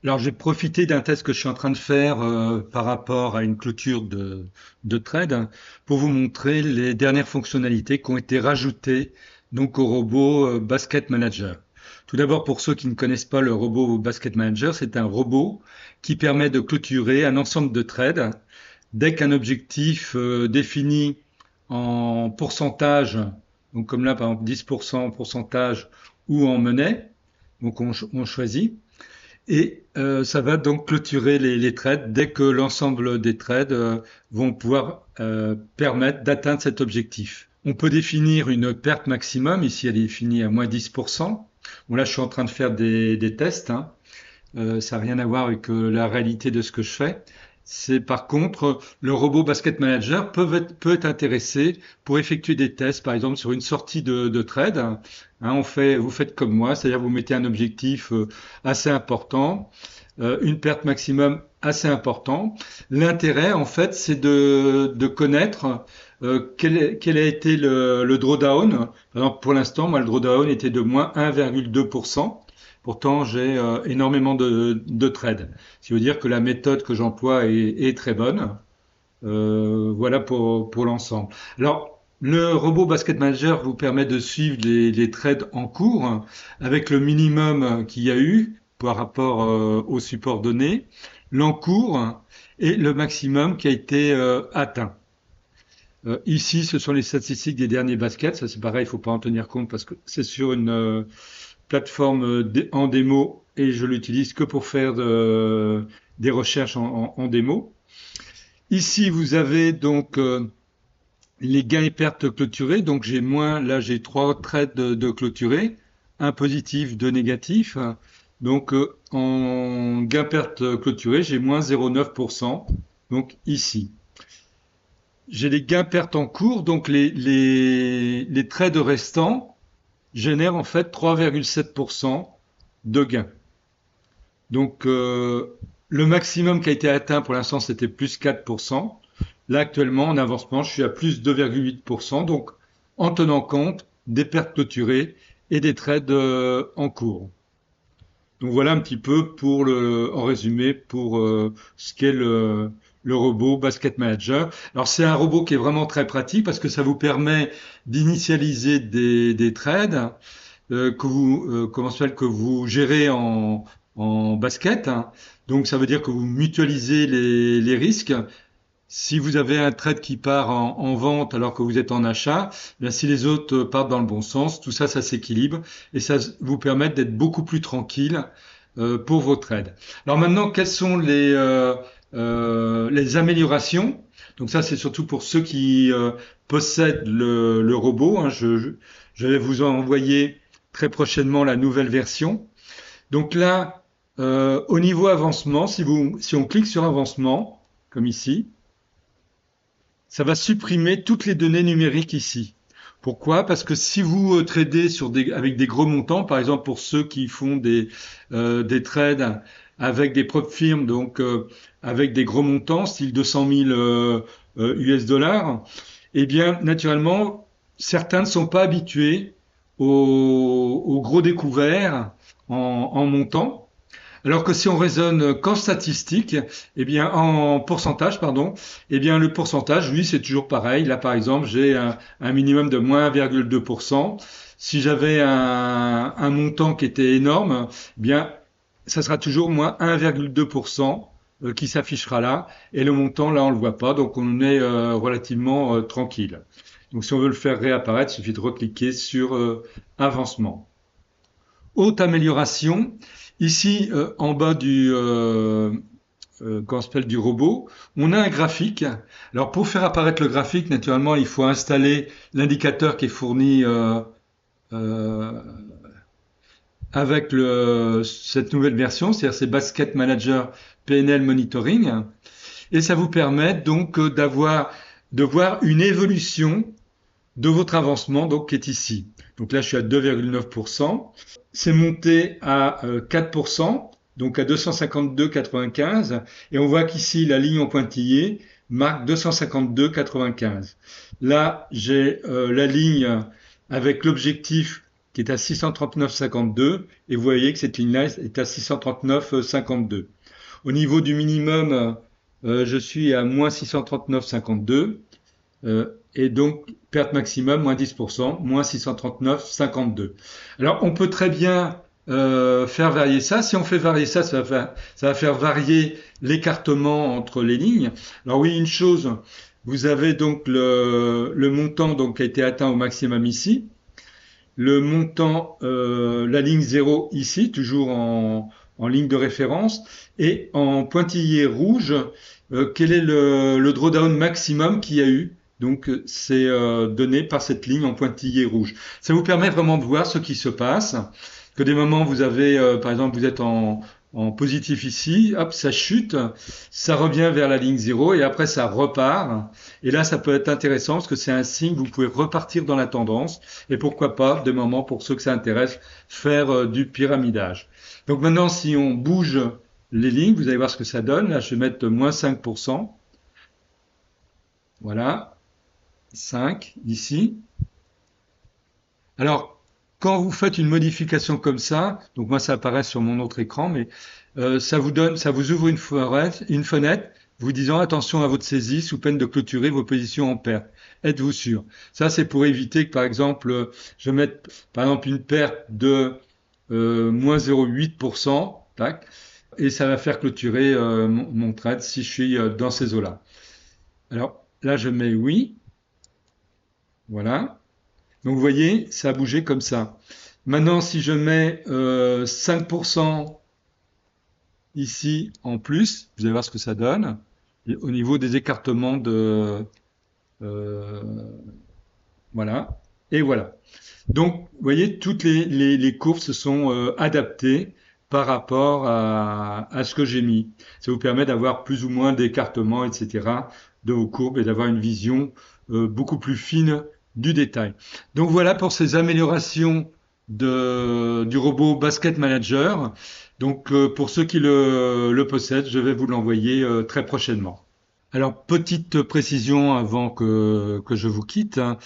Alors, j'ai profité d'un test que je suis en train de faire par rapport à une clôture de trade, hein, pour vous montrer les dernières fonctionnalités qui ont été rajoutées donc au robot Basket Manager. Tout d'abord, pour ceux qui ne connaissent pas le robot Basket Manager, c'est un robot qui permet de clôturer un ensemble de trades dès qu'un objectif défini en pourcentage, donc comme là par exemple 10% en pourcentage ou en monnaie, donc on choisit. Et ça va donc clôturer les trades dès que l'ensemble des trades vont pouvoir permettre d'atteindre cet objectif. On peut définir une perte maximum, ici elle est définie à moins 10%. Bon là je suis en train de faire des tests, hein. Ça n'a rien à voir avec la réalité de ce que je fais. C'est par contre, le robot Basket Manager peut être intéressé pour effectuer des tests, par exemple sur une sortie de trade. Hein, vous faites comme moi, c'est-à-dire vous mettez un objectif assez important, une perte maximum assez important. L'intérêt, en fait, c'est de connaître quel a été le drawdown. Par exemple, pour l'instant, moi, le drawdown était de moins 1,2%. Pourtant, j'ai énormément de trades. Ce qui veut dire que la méthode que j'emploie est très bonne. Voilà pour l'ensemble. Alors, le robot Basket Manager vous permet de suivre les trades en cours, hein, avec le minimum qu'il y a eu par rapport au support donné, l'encours, hein, et le maximum qui a été atteint. Ici, ce sont les statistiques des derniers baskets. Ça, c'est pareil, il ne faut pas en tenir compte parce que c'est sur une plateforme en démo et je l'utilise que pour faire des recherches en démo. Ici, vous avez donc les gains et pertes clôturés. Donc j'ai moins, là j'ai trois trades de clôturés, un positif, deux négatifs. Donc en gain-perte clôturé, j'ai moins 0,9%. Donc ici. J'ai les gains-pertes en cours, donc les trades restants génèrent en fait 3,7% de gains. Donc le maximum qui a été atteint pour l'instant c'était plus 4%. Là actuellement en avancement je suis à plus 2,8%. Donc en tenant compte des pertes clôturées et des trades en cours. Donc voilà un petit peu en résumé pour ce qu'est le robot Basket Manager. Alors c'est un robot qui est vraiment très pratique parce que ça vous permet d'initialiser des trades que vous gérez en basket, hein. Donc ça veut dire que vous mutualisez les risques. Si vous avez un trade qui part en vente alors que vous êtes en achat, bien si les autres partent dans le bon sens, tout ça, ça s'équilibre et ça vous permet d'être beaucoup plus tranquille pour vos trades. Alors maintenant, quelles sont les améliorations? Donc ça, c'est surtout pour ceux qui possèdent le robot, hein. Je vais vous envoyer très prochainement la nouvelle version. Donc là, au niveau avancement, si on clique sur avancement, comme ici, ça va supprimer toutes les données numériques ici. Pourquoi? Parce que si vous tradez avec des gros montants, par exemple pour ceux qui font des trades avec des propres firmes, donc avec des gros montants, style 200 000 US dollars, eh bien naturellement, certains ne sont pas habitués aux gros découverts en montant. Alors que si on raisonne qu'en statistique, eh bien en pourcentage, pardon, eh bien le pourcentage, lui, c'est toujours pareil. Là, par exemple, j'ai un minimum de moins 1,2%. Si j'avais un montant qui était énorme, eh bien, ça sera toujours moins 1,2% qui s'affichera là. Et le montant, là, on le voit pas. Donc, on est relativement tranquille. Donc, si on veut le faire réapparaître, il suffit de recliquer sur avancement. Haute amélioration. Ici, en bas comment s'appelle, du robot, on a un graphique. Alors, pour faire apparaître le graphique, naturellement, il faut installer l'indicateur qui est fourni euh, avec cette nouvelle version, c'est-à-dire c'est Basket Manager PNL Monitoring. Et ça vous permet donc de voir une évolution de votre avancement, donc qui est ici. Donc là, je suis à 2,9%. C'est monté à 4%, donc à 252,95. Et on voit qu'ici, la ligne en pointillé marque 252,95. Là, j'ai la ligne avec l'objectif qui est à 639,52 et vous voyez que cette ligne-là est à 639,52. Au niveau du minimum, je suis à moins 639,52 et donc perte maximum moins 10%, moins 639,52. Alors on peut très bien faire varier ça. Si on fait varier ça, ça va faire varier l'écartement entre les lignes. Alors oui, une chose, vous avez donc le montant donc, qui a été atteint au maximum ici, le montant, la ligne 0 ici, toujours en ligne de référence, et en pointillé rouge, quel est le drawdown maximum qu'il y a eu. Donc c'est donné par cette ligne en pointillé rouge. Ça vous permet vraiment de voir ce qui se passe. Que des moments vous avez, par exemple, vous êtes en positif ici, hop, ça chute, ça revient vers la ligne 0 et après ça repart. Et là, ça peut être intéressant parce que c'est un signe, vous pouvez repartir dans la tendance et pourquoi pas, des moments pour ceux que ça intéresse, faire du pyramidage. Donc maintenant, si on bouge les lignes, vous allez voir ce que ça donne. Là, je vais mettre moins 5%. Voilà, 5 ici. Alors, quand vous faites une modification comme ça, donc moi ça apparaît sur mon autre écran, mais ça vous ouvre une fenêtre vous disant attention à votre saisie sous peine de clôturer vos positions en perte. Êtes-vous sûr? Ça c'est pour éviter que par exemple je mette par exemple une perte de moins 0,8%, tac, et ça va faire clôturer mon trade si je suis dans ces eaux-là. Alors là je mets oui, voilà. Donc vous voyez, ça a bougé comme ça. Maintenant, si je mets 5% ici en plus, vous allez voir ce que ça donne. Et au niveau des écartements de... euh, voilà. Et voilà. Donc, vous voyez, toutes les courbes se sont adaptées par rapport à ce que j'ai mis. Ça vous permet d'avoir plus ou moins d'écartements, etc., de vos courbes et d'avoir une vision beaucoup plus fine du détail. Donc voilà pour ces améliorations du robot Basket Manager. Donc pour ceux qui le possèdent, je vais vous l'envoyer très prochainement. Alors, petite précision avant que je vous quitte, hein.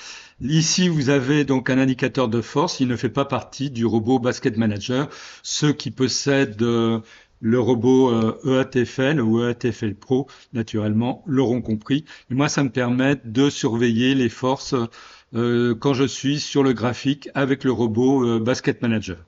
Ici, vous avez donc un indicateur de force. Il ne fait pas partie du robot Basket Manager. Ceux qui possèdent le robot EATFL ou EATFL Pro, naturellement, l'auront compris. Et moi, ça me permet de surveiller les forces quand je suis sur le graphique avec le robot Basket Manager.